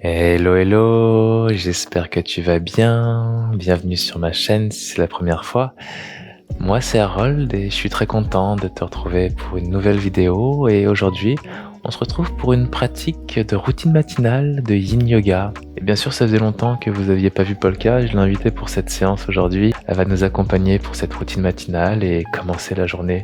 Hello, hello, j'espère que tu vas bien. Bienvenue sur ma chaîne si c'est la première fois. Moi, c'est Harold et je suis très content de te retrouver pour une nouvelle vidéo. Et aujourd'hui, on se retrouve pour une pratique de routine matinale de Yin Yoga. Et bien sûr, ça faisait longtemps que vous n'aviez pas vu Polka. Je l'ai invitée pour cette séance aujourd'hui. Elle va nous accompagner pour cette routine matinale et commencer la journée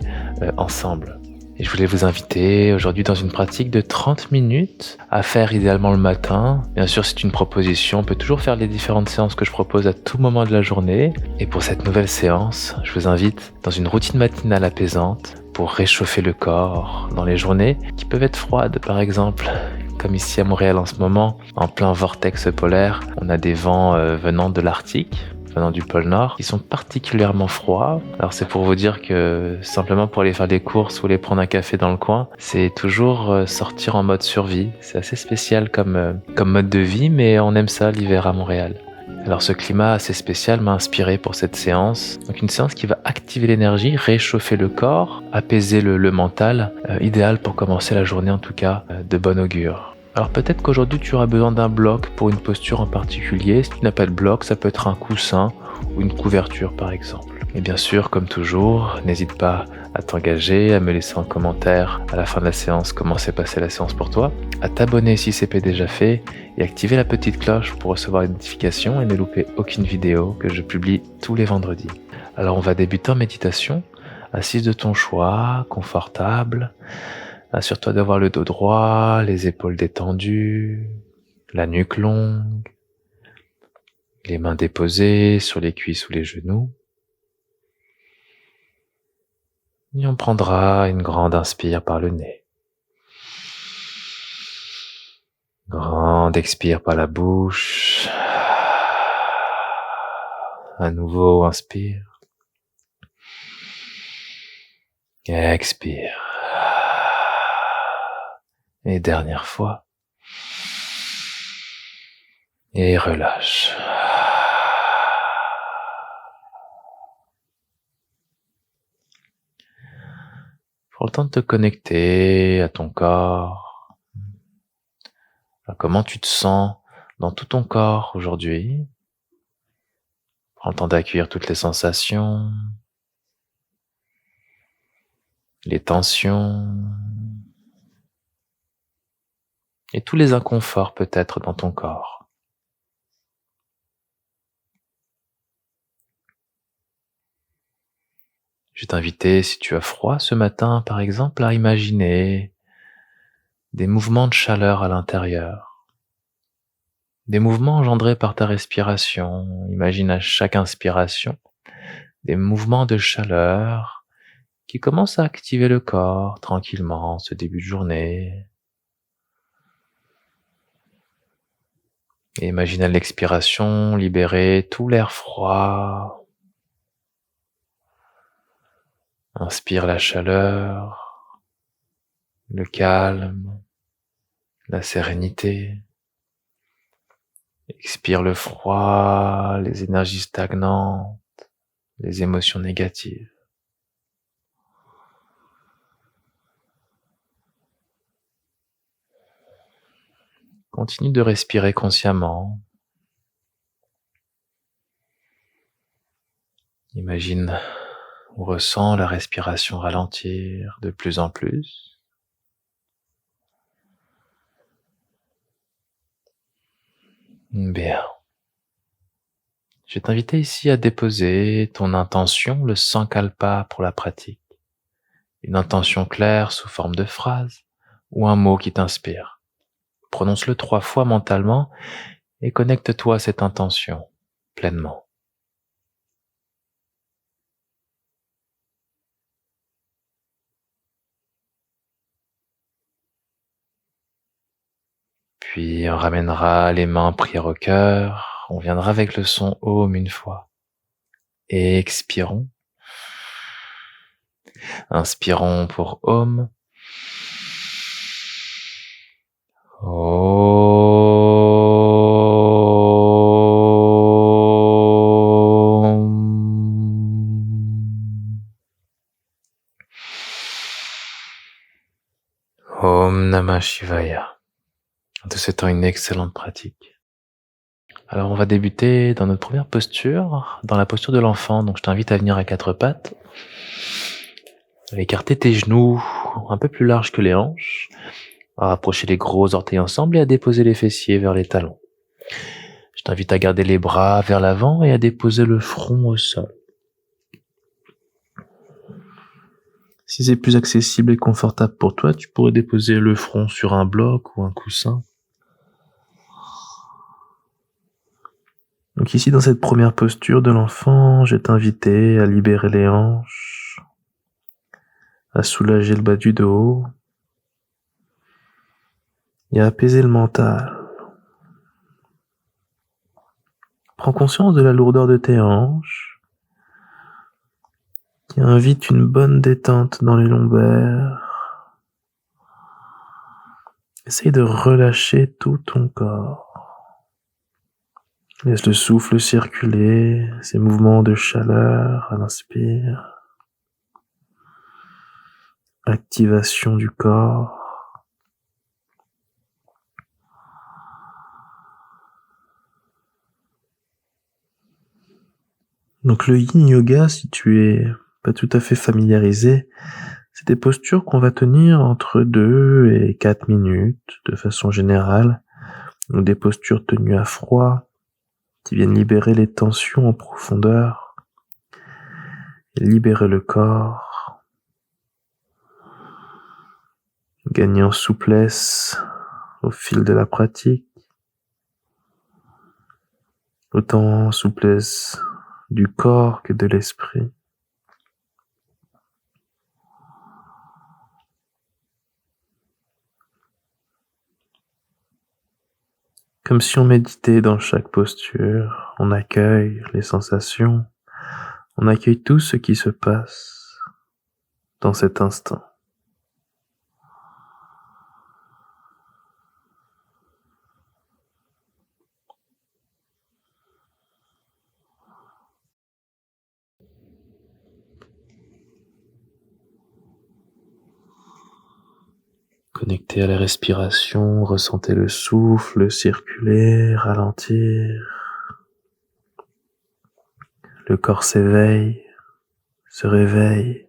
ensemble. Et je voulais vous inviter aujourd'hui dans une pratique de 30 minutes à faire idéalement le matin. Bien sûr, c'est une proposition. On peut toujours faire les différentes séances que je propose à tout moment de la journée. Et pour cette nouvelle séance, je vous invite dans une routine matinale apaisante pour réchauffer le corps dans les journées qui peuvent être froides, par exemple. Comme ici à Montréal en ce moment, en plein vortex polaire, on a des vents venant de l'Arctique, venant du pôle Nord, qui sont particulièrement froids. Alors c'est pour vous dire que simplement pour aller faire des courses ou aller prendre un café dans le coin, c'est toujours sortir en mode survie. C'est assez spécial comme mode de vie, mais on aime ça l'hiver à Montréal. Alors ce climat assez spécial m'a inspiré pour cette séance. Donc une séance qui va activer l'énergie, réchauffer le corps, apaiser le mental, idéal pour commencer la journée en tout cas de bon augure. Alors peut-être qu'aujourd'hui tu auras besoin d'un bloc pour une posture en particulier. Si tu n'as pas de bloc, ça peut être un coussin ou une couverture par exemple. Et bien sûr, comme toujours, n'hésite pas à t'engager, à me laisser en commentaire à la fin de la séance comment s'est passée la séance pour toi, à t'abonner si c'est pas déjà fait et activer la petite cloche pour recevoir les notifications et ne louper aucune vidéo que je publie tous les vendredis. Alors on va débuter en méditation, assise de ton choix, confortable. Assure-toi d'avoir le dos droit, les épaules détendues, la nuque longue, les mains déposées sur les cuisses ou les genoux. Et on prendra une grande inspire par le nez. Grande expire par la bouche. À nouveau, inspire. Expire. Et dernière fois. Et relâche. Prends le temps de te connecter à ton corps, à comment tu te sens dans tout ton corps aujourd'hui. Prends le temps d'accueillir toutes les sensations, les tensions et tous les inconforts peut-être dans ton corps. Je vais t'inviter, si tu as froid ce matin par exemple, à imaginer des mouvements de chaleur à l'intérieur. Des mouvements engendrés par ta respiration. Imagine à chaque inspiration des mouvements de chaleur qui commencent à activer le corps tranquillement en ce début de journée. Et imagine à l'expiration libérer tout l'air froid. Inspire la chaleur, le calme, la sérénité. Expire le froid, les énergies stagnantes, les émotions négatives. Continue de respirer consciemment. Imagine ou ressens la respiration ralentir de plus en plus. Bien. Je vais t'inviter ici à déposer ton intention, le sankalpa pour la pratique. Une intention claire sous forme de phrase ou un mot qui t'inspire. Prononce-le 3 fois mentalement et connecte-toi à cette intention pleinement. Puis on ramènera les mains en prière au cœur. On viendra avec le son Om une fois. Et expirons. Inspirons pour Om. Om Namah Shivaya. en te souhaitant une excellente pratique. Alors on va débuter dans notre première posture, dans la posture de l'enfant. Donc je t'invite à venir à quatre pattes, à écarter tes genoux un peu plus larges que les hanches, à rapprocher les gros orteils ensemble et à déposer les fessiers vers les talons. Je t'invite à garder les bras vers l'avant et à déposer le front au sol. Si c'est plus accessible et confortable pour toi, tu pourrais déposer le front sur un bloc ou un coussin. Donc ici, dans cette première posture de l'enfant, je vais t'inviter à libérer les hanches, à soulager le bas du dos et à apaiser le mental. Prends conscience de la lourdeur de tes hanches, qui invite une bonne détente dans les lombaires. Essaye de relâcher tout ton corps. Laisse le souffle circuler, ces mouvements de chaleur à l'inspire. Activation du corps. Donc le yin yoga, si tu es pas tout à fait familiarisé, c'est des postures qu'on va tenir entre 2 et 4 minutes de façon générale. Donc des postures tenues à froid, qui viennent libérer les tensions en profondeur et libérer le corps, gagner en souplesse au fil de la pratique, autant souplesse du corps que de l'esprit. Comme si on méditait dans chaque posture, on accueille les sensations, on accueille tout ce qui se passe dans cet instant. Connecté à la respiration, ressentez le souffle circuler, ralentir. Le corps s'éveille, se réveille.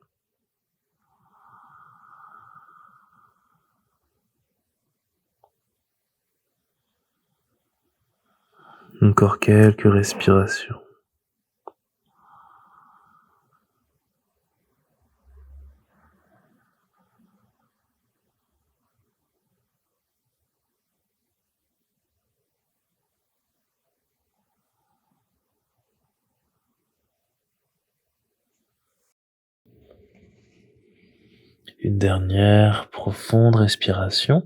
Encore quelques respirations. Une dernière profonde respiration.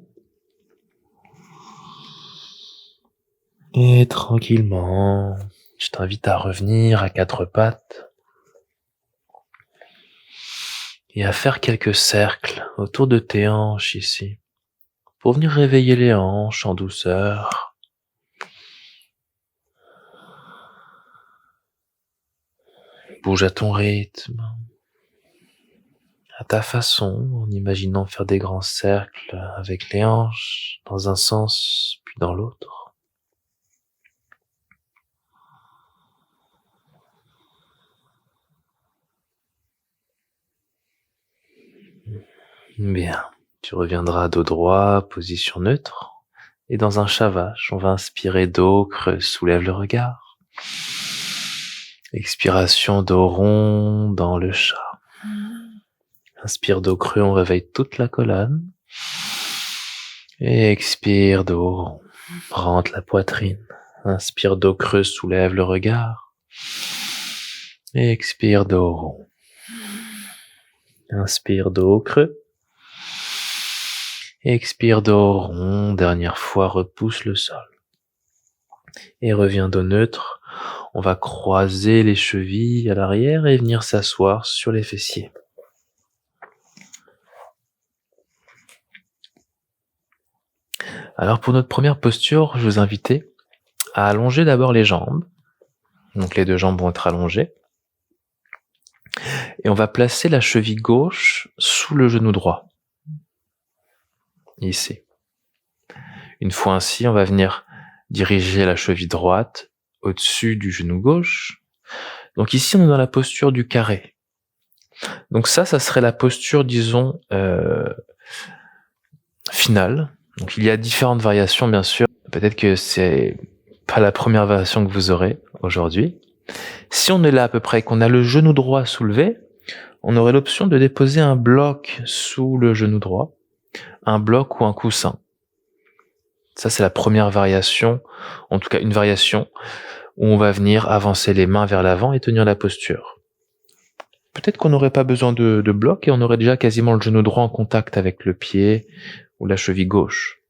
Et tranquillement, je t'invite à revenir à quatre pattes et à faire quelques cercles autour de tes hanches ici, pour venir réveiller les hanches en douceur. Bouge à ton rythme, à ta façon, en imaginant faire des grands cercles avec les hanches dans un sens puis dans l'autre. Bien, tu reviendras dos droit, position neutre, et dans un shavash, on va inspirer dos creux, soulève le regard. Expiration dos rond dans le chat. Inspire dos creux, on réveille toute la colonne. Et expire dos rond, rentre la poitrine. Inspire dos creux, soulève le regard. Et expire dos rond. Inspire dos creux. Expire dos rond, dernière fois, repousse le sol. Et reviens dos neutre. On va croiser les chevilles à l'arrière et venir s'asseoir sur les fessiers. Alors pour notre première posture, je vous invitais à allonger d'abord les jambes. Donc les deux jambes vont être allongées. Et on va placer la cheville gauche sous le genou droit. Ici. Une fois ainsi, on va venir diriger la cheville droite au-dessus du genou gauche. Donc ici, on est dans la posture du carré. Donc ça serait la posture, disons, finale. Donc il y a différentes variations, bien sûr. Peut-être que c'est pas la première variation que vous aurez aujourd'hui. Si on est là à peu près, qu'on a le genou droit soulevé, on aurait l'option de déposer un bloc sous le genou droit, un bloc ou un coussin. Ça, c'est la première variation, en tout cas une variation où on va venir avancer les mains vers l'avant et tenir la posture. Peut-être qu'on n'aurait pas besoin de bloc et on aurait déjà quasiment le genou droit en contact avec le pied ou la cheville gauche.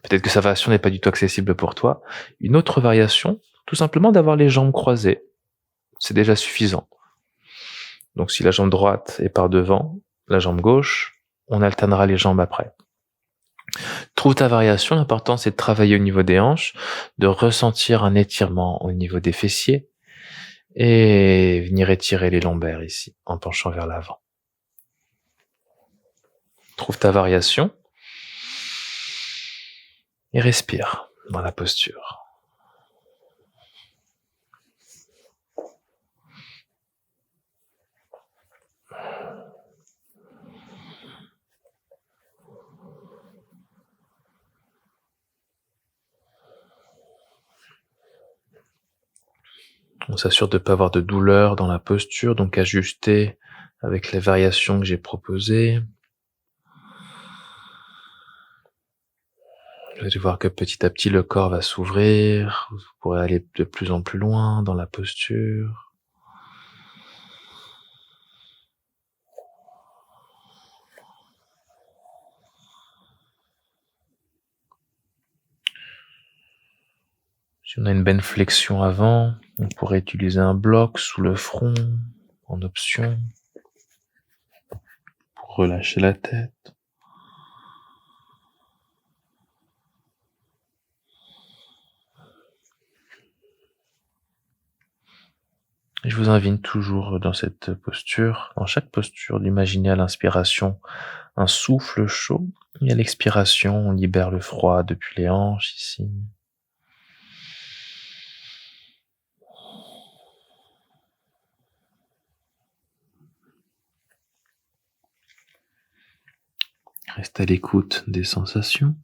Peut-être que sa variation n'est pas du tout accessible pour toi. Une autre variation, tout simplement d'avoir les jambes croisées. C'est déjà suffisant. Donc si la jambe droite est par devant, la jambe gauche, on alternera les jambes après. Trouve ta variation, l'important c'est de travailler au niveau des hanches, de ressentir un étirement au niveau des fessiers et venir étirer les lombaires ici, en penchant vers l'avant. Trouve ta variation et respire dans la posture. On s'assure de ne pas avoir de douleur dans la posture, donc ajuster avec les variations que j'ai proposées. Vous allez voir que petit à petit le corps va s'ouvrir, vous pourrez aller de plus en plus loin dans la posture. Si on a une bonne flexion avant, on pourrait utiliser un bloc sous le front en option pour relâcher la tête. Et je vous invite toujours dans cette posture, dans chaque posture, d'imaginer à l'inspiration un souffle chaud et à l'expiration, on libère le froid depuis les hanches ici. Reste à l'écoute des sensations.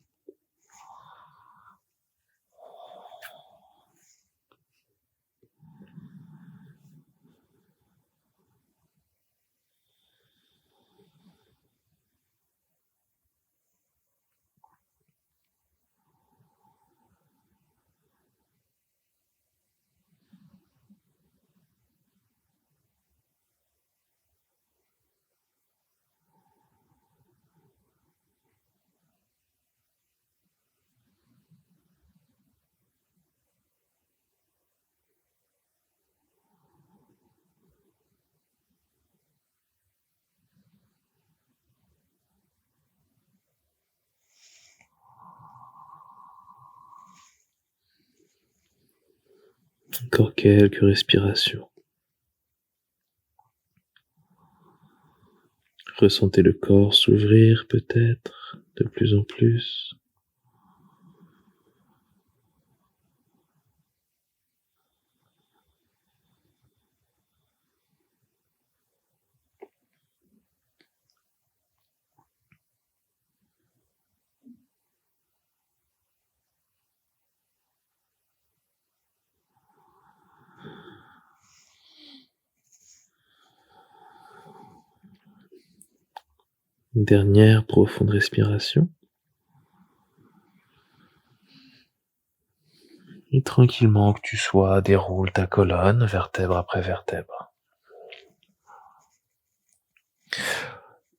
Encore quelques respirations. Ressentez le corps s'ouvrir peut-être de plus en plus. Une dernière profonde respiration. Et tranquillement que tu sois, déroule ta colonne, vertèbre après vertèbre.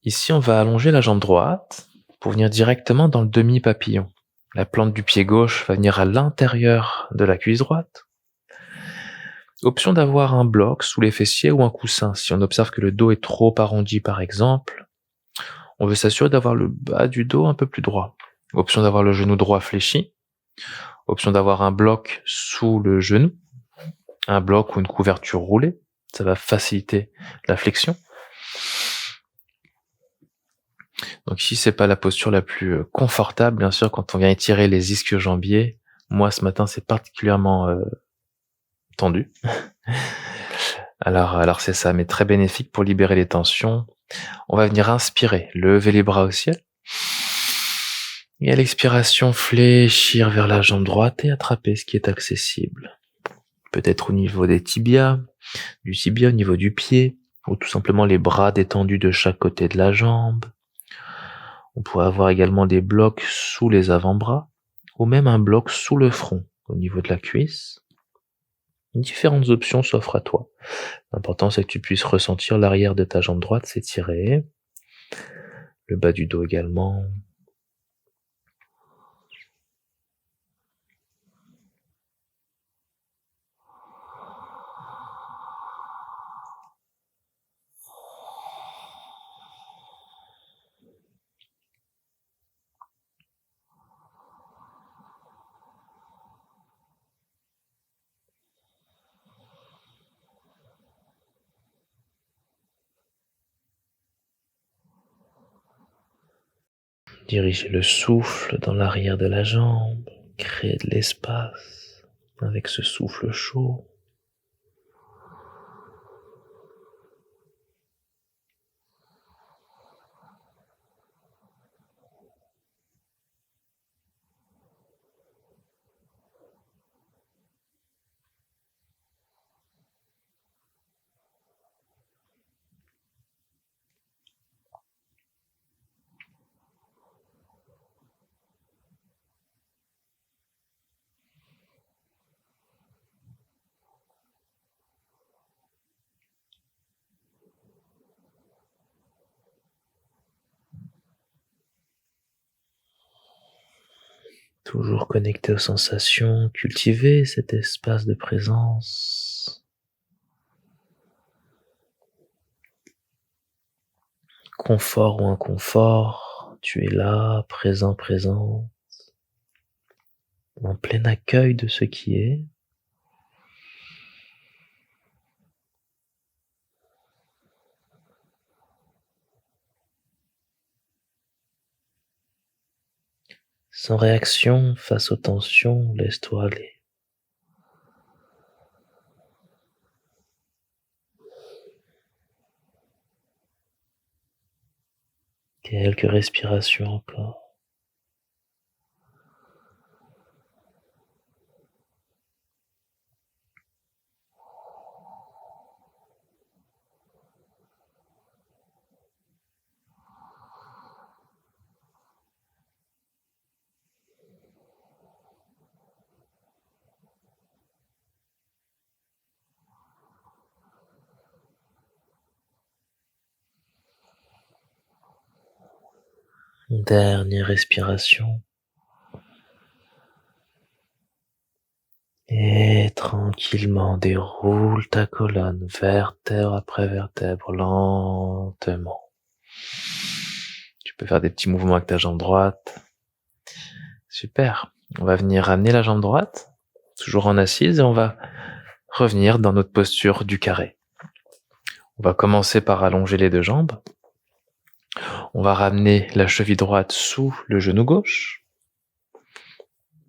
Ici, on va allonger la jambe droite pour venir directement dans le demi-papillon. La plante du pied gauche va venir à l'intérieur de la cuisse droite. Option d'avoir un bloc sous les fessiers ou un coussin. Si on observe que le dos est trop arrondi par exemple, on veut s'assurer d'avoir le bas du dos un peu plus droit. Option d'avoir le genou droit fléchi. Option d'avoir un bloc sous le genou. Un bloc ou une couverture roulée. Ça va faciliter la flexion. Donc ici, c'est pas la posture la plus confortable, bien sûr, quand on vient étirer les ischio-jambiers. Moi, ce matin, c'est particulièrement tendu. Alors c'est ça, mais très bénéfique pour libérer les tensions. On va venir inspirer, lever les bras au ciel. Et à l'expiration, fléchir vers la jambe droite et attraper ce qui est accessible. Peut-être au niveau des tibias, du tibia au niveau du pied, ou tout simplement les bras détendus de chaque côté de la jambe. On pourrait avoir également des blocs sous les avant-bras, ou même un bloc sous le front, au niveau de la cuisse. Différentes options s'offrent à toi. L'important, c'est que tu puisses ressentir l'arrière de ta jambe droite s'étirer, le bas du dos également. Diriger le souffle dans l'arrière de la jambe, créer de l'espace avec ce souffle chaud. Toujours connecté aux sensations, cultiver cet espace de présence. Confort ou inconfort, tu es là, présent, présent, en plein accueil de ce qui est. Sans réaction face aux tensions, laisse-toi aller. Quelques respirations encore. Dernière respiration. Et tranquillement déroule ta colonne, vertèbre après vertèbre, lentement. Tu peux faire des petits mouvements avec ta jambe droite. Super. On va venir ramener la jambe droite, toujours en assise, et on va revenir dans notre posture du carré. On va commencer par allonger les deux jambes. On va ramener la cheville droite sous le genou gauche,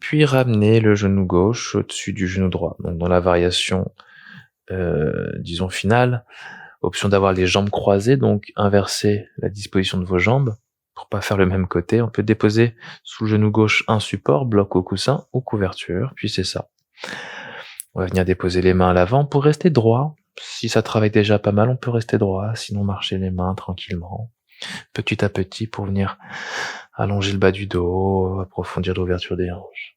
puis ramener le genou gauche au-dessus du genou droit. Donc dans la variation, disons finale, option d'avoir les jambes croisées, donc inverser la disposition de vos jambes pour pas faire le même côté. On peut déposer sous le genou gauche un support, bloc au coussin ou couverture, puis c'est ça. On va venir déposer les mains à l'avant pour rester droit. Si ça travaille déjà pas mal, on peut rester droit, sinon marcher les mains tranquillement, petit à petit pour venir allonger le bas du dos, approfondir l'ouverture des hanches.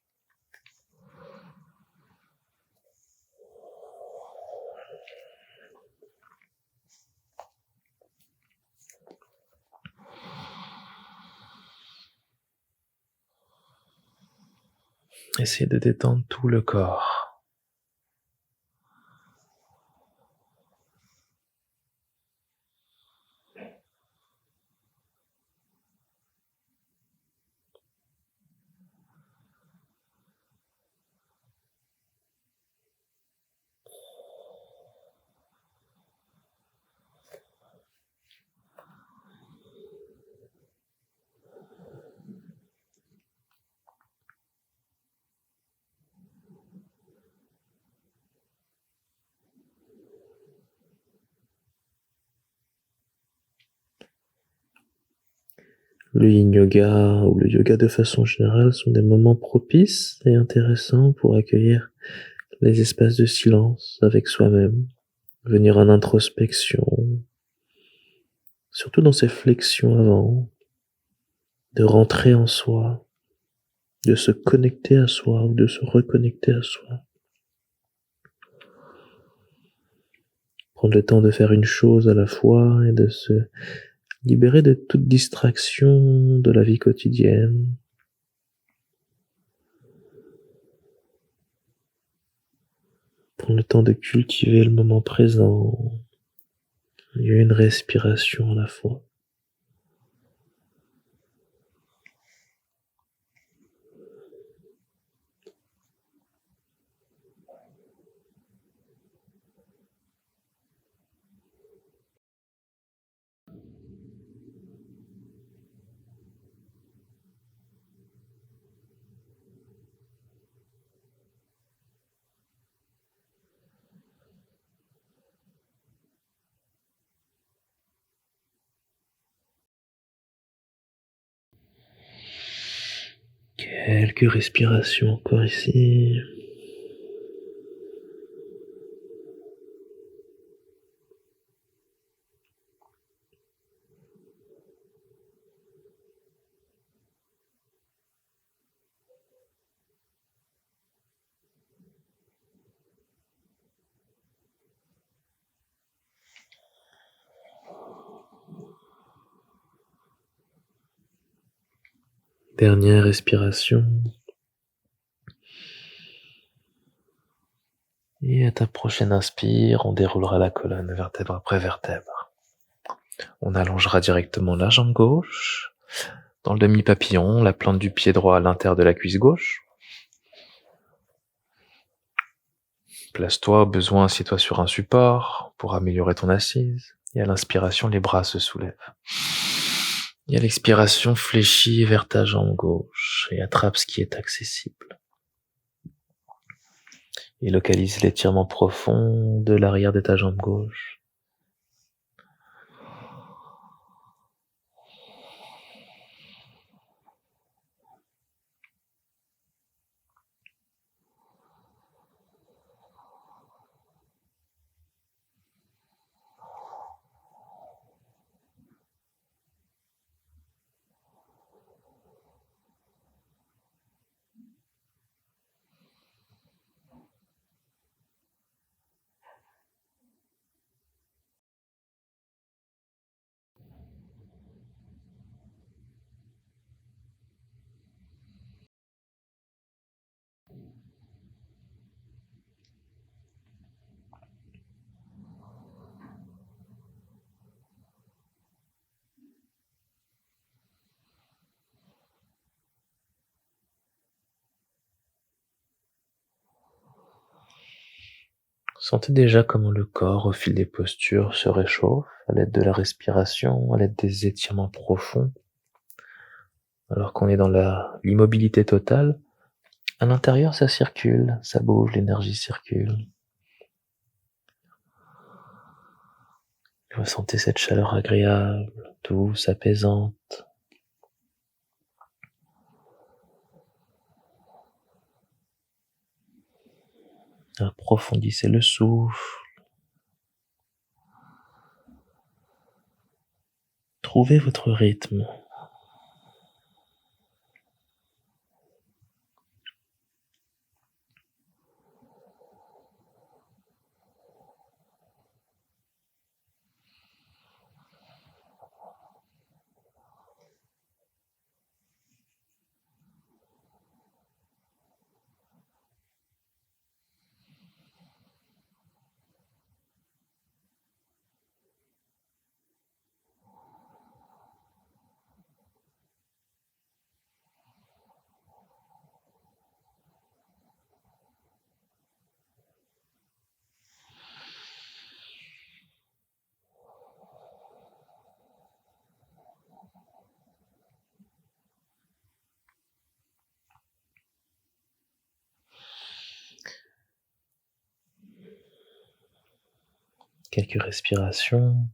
Essayez de détendre tout le corps. Le yin yoga ou le yoga de façon générale sont des moments propices et intéressants pour accueillir les espaces de silence avec soi-même, venir en introspection, surtout dans ces flexions avant, de rentrer en soi, de se connecter à soi ou de se reconnecter à soi. Prendre le temps de faire une chose à la fois et de se libérer de toute distraction de la vie quotidienne. Prendre le temps de cultiver le moment présent et une respiration à la fois. Quelques respirations encore ici. Dernière respiration. Et à ta prochaine inspire, on déroulera la colonne vertèbre après vertèbre. On allongera directement la jambe gauche. Dans le demi-papillon, la plante du pied droit à l'intérieur de la cuisse gauche. Place-toi, au besoin, assieds-toi sur un support pour améliorer ton assise. Et à l'inspiration, les bras se soulèvent. Et à l'expiration, fléchis vers ta jambe gauche et attrape ce qui est accessible. Et localise l'étirement profond de l'arrière de ta jambe gauche. Sentez déjà comment le corps, au fil des postures, se réchauffe à l'aide de la respiration, à l'aide des étirements profonds. Alors qu'on est dans l'immobilité totale, à l'intérieur, ça circule, ça bouge, l'énergie circule. Ressentez cette chaleur agréable, douce, apaisante. Approfondissez le souffle. Trouvez votre rythme. Quelques respirations.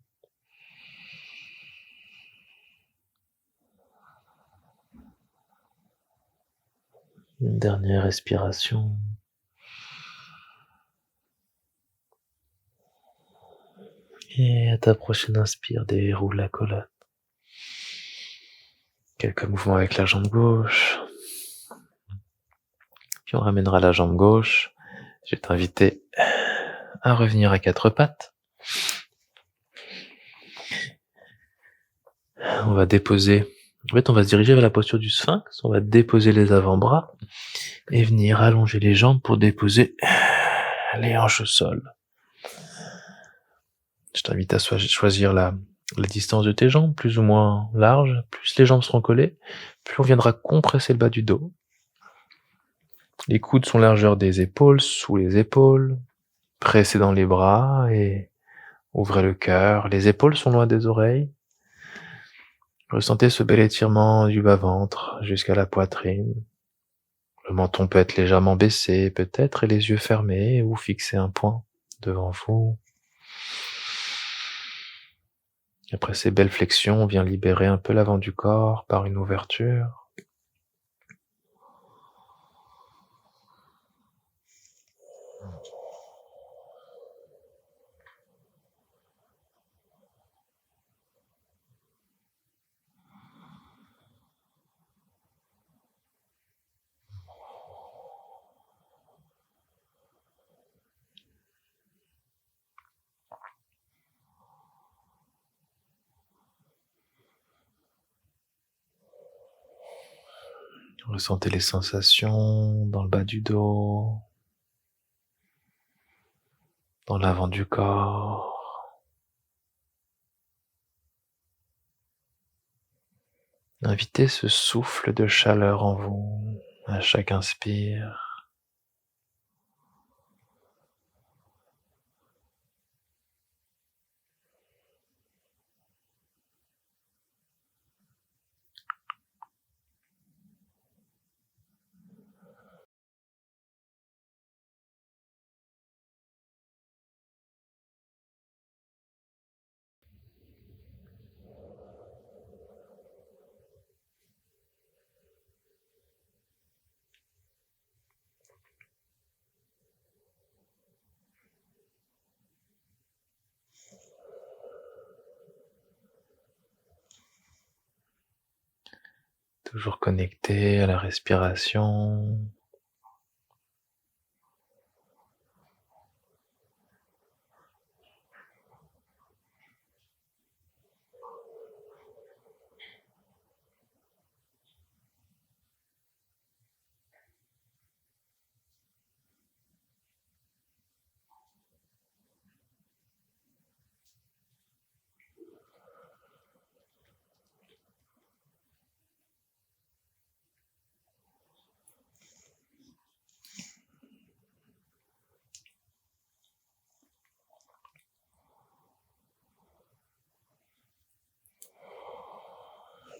Une dernière respiration. Et à ta prochaine inspire, déroule la colonne. Quelques mouvements avec la jambe gauche. Puis on ramènera la jambe gauche. Je vais t'inviter à revenir à quatre pattes. On va déposer, on va se diriger vers la posture du sphinx. On va déposer les avant-bras et venir allonger les jambes pour déposer les hanches au sol. Je t'invite à choisir la distance de tes jambes, plus ou moins large. Plus les jambes seront collées, plus on viendra compresser le bas du dos. Les coudes sont largeur des épaules, sous les épaules. Pressez dans les bras et ouvrez le cœur. Les épaules sont loin des oreilles. Ressentez ce bel étirement du bas-ventre jusqu'à la poitrine. Le menton peut être légèrement baissé, peut-être, et les yeux fermés, ou fixez un point devant vous. Après ces belles flexions, on vient libérer un peu l'avant du corps par une ouverture. Ressentez les sensations dans le bas du dos, dans l'avant du corps. Invitez ce souffle de chaleur en vous à chaque inspire. Toujours connecté à la respiration.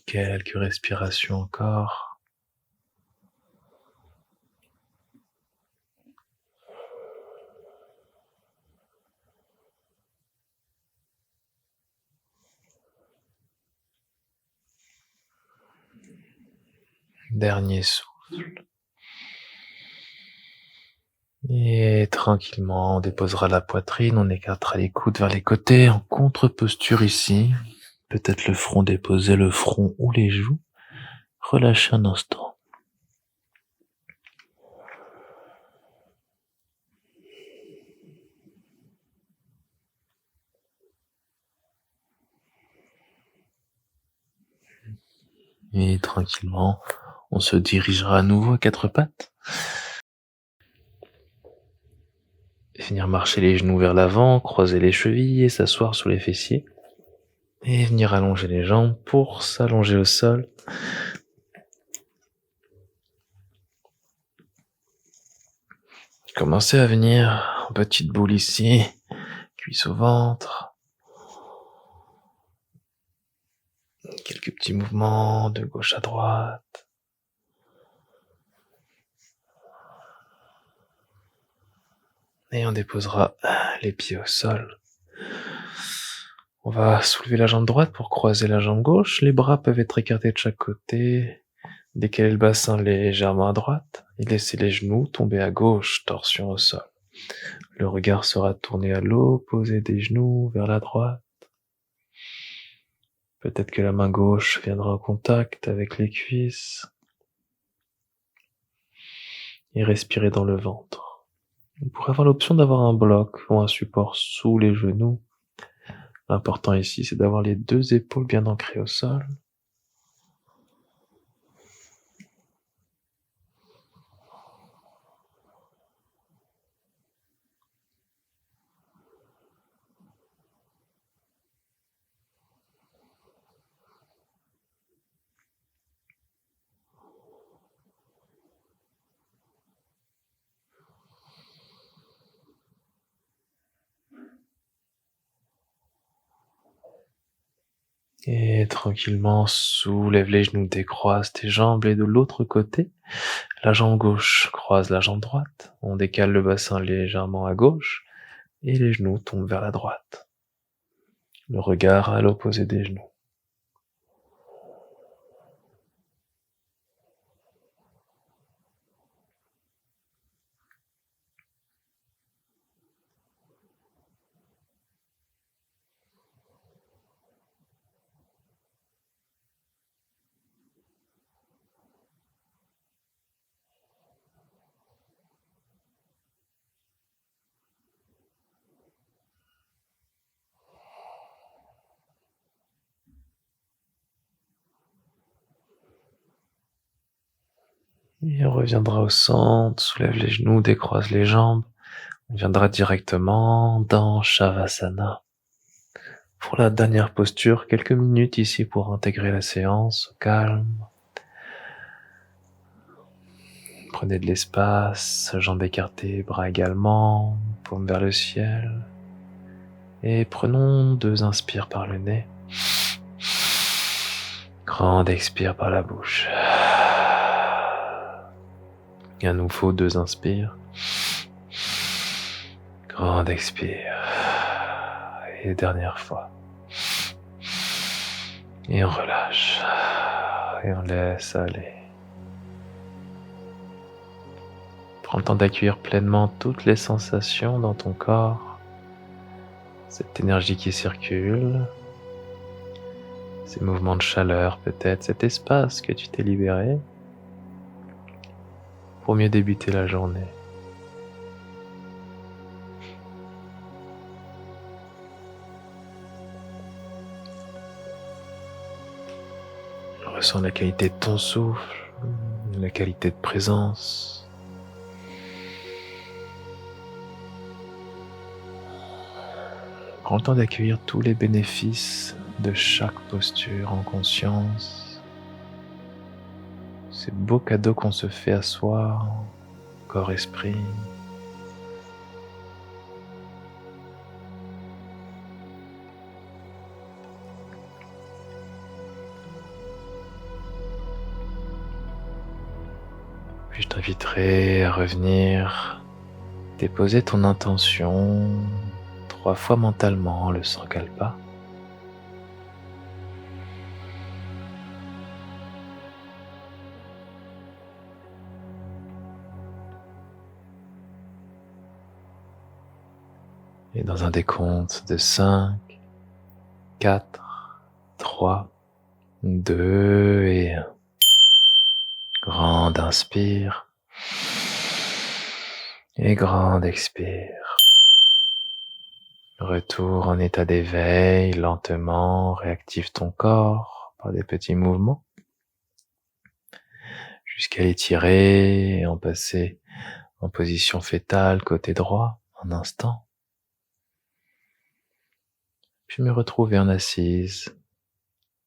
Quelques respirations encore. Dernier souffle. Et tranquillement, on déposera la poitrine, on écartera les coudes vers les côtés en contre-posture ici. Peut-être le front déposé, le front ou les joues. Relâchez un instant. Et tranquillement, on se dirigera à nouveau à quatre pattes. Et venir marcher les genoux vers l'avant, croiser les chevilles et s'asseoir sur les fessiers. Et venir allonger les jambes pour s'allonger au sol. Commencez à venir en petite boule ici, cuisse au ventre. Quelques petits mouvements de gauche à droite. Et on déposera les pieds au sol. On va soulever la jambe droite pour croiser la jambe gauche. Les bras peuvent être écartés de chaque côté. Décalez le bassin légèrement à droite et laissez les genoux tomber à gauche, torsion au sol. Le regard sera tourné à l'opposé des genoux, vers la droite. Peut-être que la main gauche viendra en contact avec les cuisses. Et respirez dans le ventre. Vous pourrez avoir l'option d'avoir un bloc ou un support sous les genoux. L'important ici, c'est d'avoir les deux épaules bien ancrées au sol. Et tranquillement, soulève les genoux, décroise tes jambes et de l'autre côté, la jambe gauche croise la jambe droite. On décale le bassin légèrement à gauche et les genoux tombent vers la droite. Le regard à l'opposé des genoux. Et on reviendra au centre, soulève les genoux, décroise les jambes. On viendra directement dans Shavasana. Pour la dernière posture, quelques minutes ici pour intégrer la séance, au calme. Prenez de l'espace, jambes écartées, bras également, paume vers le ciel. Et prenons 2 inspires par le nez. Grande expire par la bouche. Et à nouveau 2 inspires. Grande expire. Et dernière fois. Et on relâche. Et on laisse aller. Prends le temps d'accueillir pleinement toutes les sensations dans ton corps. Cette énergie qui circule. Ces mouvements de chaleur peut-être. Cet espace que tu t'es libéré. Pour mieux débuter la journée. Ressens la qualité de ton souffle, la qualité de présence. Prends le temps d'accueillir tous les bénéfices de chaque posture en conscience. Ces beaux cadeaux qu'on se fait à soi, corps-esprit. Puis je t'inviterai à revenir déposer ton intention 3 fois mentalement, le sankalpa. Et dans un décompte de 5, 4, 3, 2 et 1. Grande inspire et grande expire. Retour en état d'éveil, lentement, réactive ton corps par des petits mouvements jusqu'à l'étirer et en passer en position fétale côté droit un instant. Puis me retrouver en assise.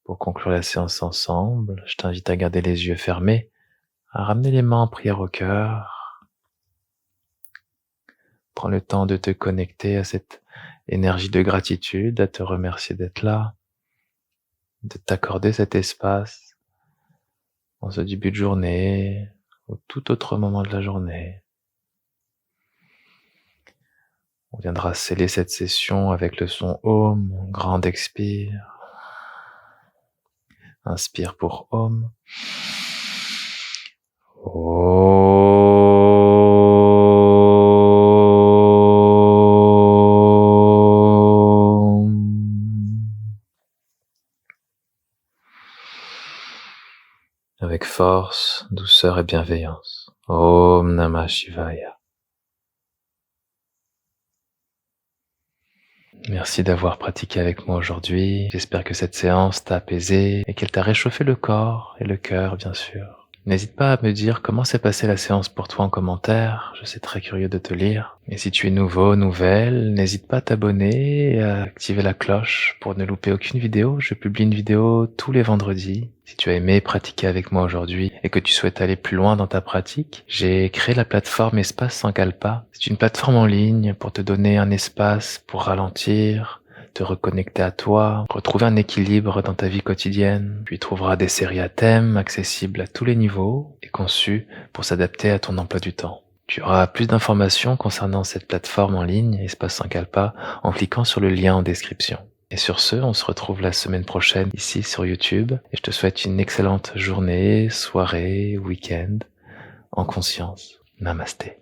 Pour conclure la séance ensemble, je t'invite à garder les yeux fermés, à ramener les mains en prière au cœur. Prends le temps de te connecter à cette énergie de gratitude, à te remercier d'être là, de t'accorder cet espace en ce début de journée ou tout autre moment de la journée. On viendra sceller cette session avec le son Om, grande expire. Inspire pour Om. Avec force, douceur et bienveillance. Om Namah Shivaya. Merci d'avoir pratiqué avec moi aujourd'hui. J'espère que cette séance t'a apaisé et qu'elle t'a réchauffé le corps et le cœur, bien sûr. N'hésite pas à me dire comment s'est passée la séance pour toi en commentaire, je suis très curieux de te lire. Et si tu es nouveau, nouvelle, n'hésite pas à t'abonner et à activer la cloche pour ne louper aucune vidéo. Je publie une vidéo tous les vendredis. Si tu as aimé pratiquer avec moi aujourd'hui et que tu souhaites aller plus loin dans ta pratique, j'ai créé la plateforme Espace Sankalpa. C'est une plateforme en ligne pour te donner un espace pour ralentir, te reconnecter à toi, retrouver un équilibre dans ta vie quotidienne. Tu y trouveras des séries à thème accessibles à tous les niveaux et conçues pour s'adapter à ton emploi du temps. Tu auras plus d'informations concernant cette plateforme en ligne, Espace Sankalpa, en cliquant sur le lien en description. Et sur ce, on se retrouve la semaine prochaine ici sur YouTube et je te souhaite une excellente journée, soirée, week-end, en conscience. Namasté.